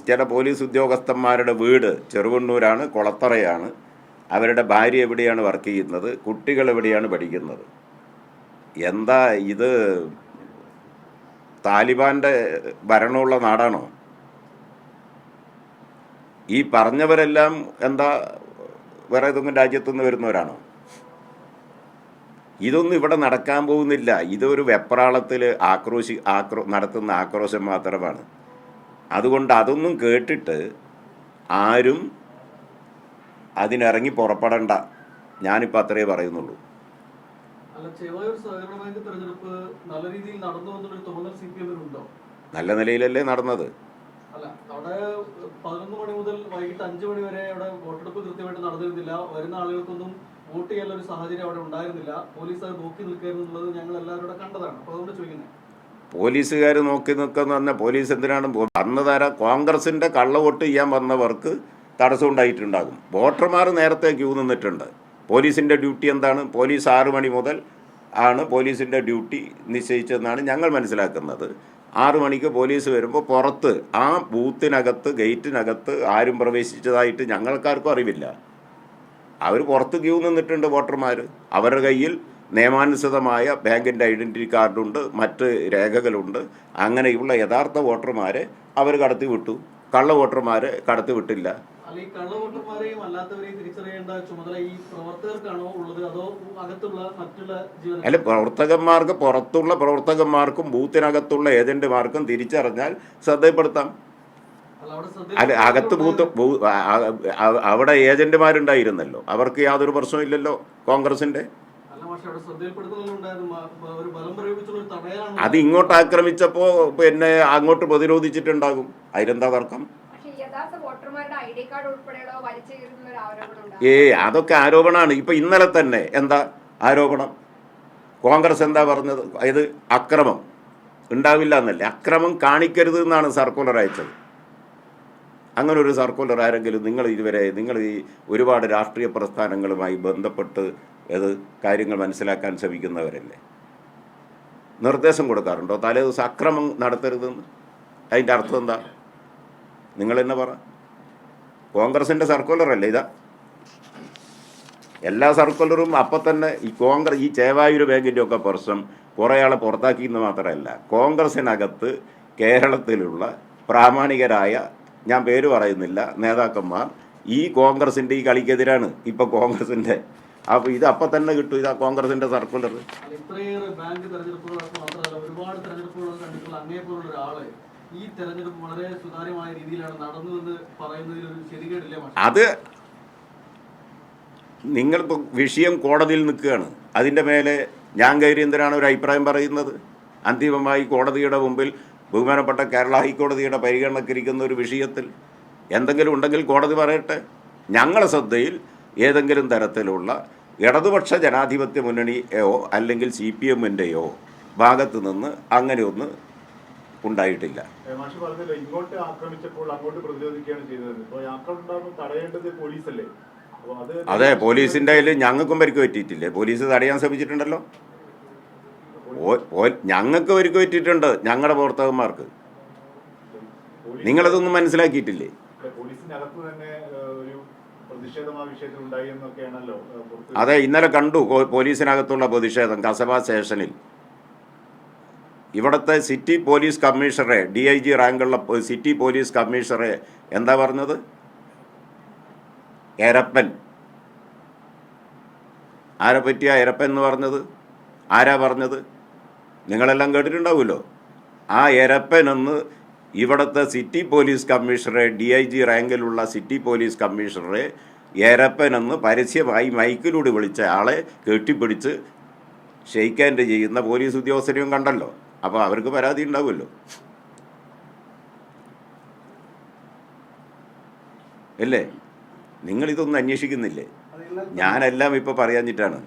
ചില പോലീസ് ഉദ്യോഗസ്ഥന്മാരുടെ വീട് ചെറുവണ്ണൂരാണ്, കൊളത്തറയാണ്. അവരുടെ ഭാര്യ എവിടെയാണ് വർക്ക് ചെയ്യുന്നത്, കുട്ടികൾ എവിടെയാണ് പഠിക്കുന്നത്. എന്താ ഇത് താലിബാൻ്റെ ഭരണമുള്ള നാടാണോ? ഈ പറഞ്ഞവരെല്ലാം എന്താ വേറെ ഏതെങ്കിലും രാജ്യത്തുനിന്ന് വരുന്നവരാണോ? ഇതൊന്നും ഇവിടെ നടക്കാൻ പോകുന്നില്ല. ഇതൊരു വെപ്രാളത്തിൽ നടത്തുന്ന ആക്രോശം മാത്രമാണ്. അതുകൊണ്ട് അതൊന്നും കേട്ടിട്ട് ആരും അതിനിറങ്ങി പുറപ്പെടണ്ട. ഞാനിപ്പോൾ അത്രേ പറയുന്നുള്ളൂ. നല്ല നിലയിലല്ലേ നടന്നത്? അല്ല, അവിടെ 11 മണി മുതൽ വൈകിട്ട് 5 മണി വരെ അവിടെ വോട്ടെടുപ്പ് കൃത്യമായിട്ട് നടന്നിരുന്നില്ല. വരുന്ന ആളുകൾക്കൊന്നും വോട്ട് ചെയ്യാനുള്ള ഒരു സാഹചര്യം അവിടെ ഉണ്ടായിരുന്നില്ല. പോലീസ് അത് നോക്കി നിൽക്കായിരുന്നു എന്നുള്ളത് ഞങ്ങൾ എല്ലാവരും ഇവിടെ കണ്ടതാണ്. അപ്പോൾ അതുകൊണ്ട് ചോദിക്കുന്നത്, പോലീസുകാർ നോക്കി നിൽക്കുന്ന പറഞ്ഞാൽ പോലീസ് എന്തിനാണ് വന്നതാരാ? കോൺഗ്രസിൻ്റെ കള്ളവോട്ട് ചെയ്യാൻ വന്നവർക്ക് തടസ്സം ഉണ്ടായിട്ടുണ്ടാകും. വോട്ടർമാർ നേരത്തെ ക്യൂ നിന്നിട്ടുണ്ട്. പോലീസിൻ്റെ ഡ്യൂട്ടി എന്താണ്? പോലീസ് 6 മണി മുതൽ ആണ് പോലീസിൻ്റെ ഡ്യൂട്ടി നിശ്ചയിച്ചതെന്നാണ് ഞങ്ങൾ മനസ്സിലാക്കുന്നത്. 6 മണിക്ക് പോലീസ് വരുമ്പോൾ പുറത്ത് ആ ബൂത്തിനകത്ത് ഗേറ്റിനകത്ത് ആരും പ്രവേശിച്ചതായിട്ട് ഞങ്ങൾക്കാർക്കും അറിവില്ല. അവർ പുറത്ത് ക്യൂ നിന്നിട്ടുണ്ട് വോട്ടർമാർ. അവരുടെ കയ്യിൽ നിയമാനുസൃതമായ ബാങ്കിൻ്റെ ഐഡൻറ്റിറ്റി കാർഡുണ്ട്, മറ്റ് രേഖകളുണ്ട്. അങ്ങനെയുള്ള യഥാർത്ഥ വോട്ടർമാരെ അവർ കടത്തി വിട്ടു. കള്ള വോട്ടർമാരെ കടത്തി വിട്ടില്ല. അല്ല, പ്രവർത്തകന്മാർക്കും ബൂത്തിനകത്തുള്ള ഏജന്റുമാർക്കും തിരിച്ചറിഞ്ഞാൽ ശ്രദ്ധപ്പെടുത്താം. അല്ല, അകത്ത് അവിടെ ഏജന്റുമാരുണ്ടായിരുന്നല്ലോ, അവർക്ക് യാതൊരു പ്രശ്നമില്ലല്ലോ കോൺഗ്രസിന്റെ. അത് ഇങ്ങോട്ട് ആക്രമിച്ചപ്പോ പിന്നെ അങ്ങോട്ട് പ്രതിരോധിച്ചിട്ടുണ്ടാകും. അതിലെന്താ തർക്കം? അതൊക്കെ ആരോപണമാണ്. ഇപ്പൊ ഇന്നലെ തന്നെ എന്താ ആരോപണം? കോൺഗ്രസ് എന്താ പറഞ്ഞത്? ഇത് അക്രമം ഉണ്ടാവില്ല എന്നല്ലേ, അക്രമം കാണിക്കരുത് എന്നാണ് സർക്കുലർ അയച്ചത്. അങ്ങനെ ഒരു സർക്കുലർ ആരെങ്കിലും നിങ്ങൾ ഈ ഒരുപാട് രാഷ്ട്രീയ പ്രസ്ഥാനങ്ങളുമായി ബന്ധപ്പെട്ട് കാര്യങ്ങൾ മനസ്സിലാക്കാൻ ശ്രമിക്കുന്നവരല്ലേ, നിർദ്ദേശം കൊടുക്കാറുണ്ടോ തലേ ദിവസം അക്രമം നടത്തരുതെന്ന്? അതിൻ്റെ അർത്ഥം എന്താ? നിങ്ങൾ തന്നെ പറ. കോൺഗ്രസിൻ്റെ സർക്കുലറല്ലേ ഇതാ? എല്ലാ സർക്കുലറും അപ്പം തന്നെ ഈ ചേവായൂർ ബാങ്കിൻ്റെ ഒക്കെ പ്രശ്നം കുറേ ആളെ പുറത്താക്കിയെന്ന് മാത്രമല്ല, കോൺഗ്രസിനകത്ത് കേരളത്തിലുള്ള പ്രാമാണികരായ, ഞാൻ പേര് പറയുന്നില്ല, നേതാക്കന്മാർ ഈ കോൺഗ്രസിൻ്റെ ഈ കളിക്കെതിരാണ്. ഇപ്പം കോൺഗ്രസിൻ്റെ അപ്പോൾ ഇത് അപ്പം തന്നെ കിട്ടും. ഇതാ കോൺഗ്രസിൻ്റെ സർക്കുലർ. അത് നിങ്ങളിപ്പോൾ വിഷയം കോടതിയിൽ നിൽക്കുകയാണ്. അതിൻ്റെ മേലെ ഞാൻ കയറി എന്തിനാണ് ഒരു അഭിപ്രായം പറയുന്നത്? അന്തിമമായി കോടതിയുടെ മുമ്പിൽ ബഹുമാനപ്പെട്ട കേരള ഹൈക്കോടതിയുടെ പരിഗണനയ്ക്കിരിക്കുന്ന ഒരു വിഷയത്തിൽ എന്തെങ്കിലും ഉണ്ടെങ്കിൽ കോടതി പറയട്ടെ. ഞങ്ങളുടെ ശ്രദ്ധയിൽ ഏതെങ്കിലും തരത്തിലുള്ള ഇടതുപക്ഷ ജനാധിപത്യ മുന്നണിയോ അല്ലെങ്കിൽ CPM-ൻ്റെയോ ഭാഗത്ത് നിന്ന് അങ്ങനെയൊന്ന് ഉണ്ടായിട്ടില്ല. ഇങ്ങോട്ട് ആക്രമിച്ചപ്പോൾ അങ്ങോട്ട് പ്രതിരോധിക്കുകയാണ് ചെയ്തത്. പോലീസല്ലേ? അതെ, പോലീസിൻ്റെ കയ്യിൽ ഞങ്ങൾക്കും പരിക്ക് പറ്റിയിട്ടില്ലേ? പോലീസ് തടയാൻ ശ്രമിച്ചിട്ടുണ്ടല്ലോ. ഞങ്ങൾക്ക് പരിക്ക് പറ്റിയിട്ടുണ്ട്, ഞങ്ങളുടെ പ്രവർത്തകന്മാർക്ക്. നിങ്ങളതൊന്നും മനസ്സിലാക്കിയിട്ടില്ലേ? അതെ, ഇന്നലെ കണ്ടു പോലീസിനകത്തുള്ള പ്രതിഷേധം കസബ സ്റ്റേഷനിൽ. ഇവിടുത്തെ സിറ്റി പോലീസ് കമ്മീഷണറെ, DIG റാങ്കുള്ള സിറ്റി പോലീസ് കമ്മീഷണറെ എന്താ പറഞ്ഞത്? എരപ്പൻ. ആരെ പറ്റിയാ എരപ്പൻ എന്ന് പറഞ്ഞത്? ആരാ പറഞ്ഞത്? നിങ്ങളെല്ലാം കേട്ടിട്ടുണ്ടാവുമല്ലോ. ആ എരപ്പൻ എന്ന് ഇവിടുത്തെ സിറ്റി പോലീസ് കമ്മീഷണറെ, DIG റാങ്കിലുള്ള സിറ്റി പോലീസ് കമ്മീഷണറെ എരപ്പൻ എന്ന് പരസ്യമായി മൈക്കിലൂടെ വിളിച്ച ആളെ കെട്ടിപ്പിടിച്ച് ഷെയ്ക്ക് ഹാൻഡ് ചെയ്യുന്ന പോലീസ് ഉദ്യോഗസ്ഥരെയും കണ്ടല്ലോ. അപ്പോൾ അവർക്ക് പരാതി ഉണ്ടാവുമല്ലോ അല്ലേ? നിങ്ങളിതൊന്നും അന്വേഷിക്കുന്നില്ലേ? ഞാനെല്ലാം ഇപ്പോൾ പറയാഞ്ഞിട്ടാണ്.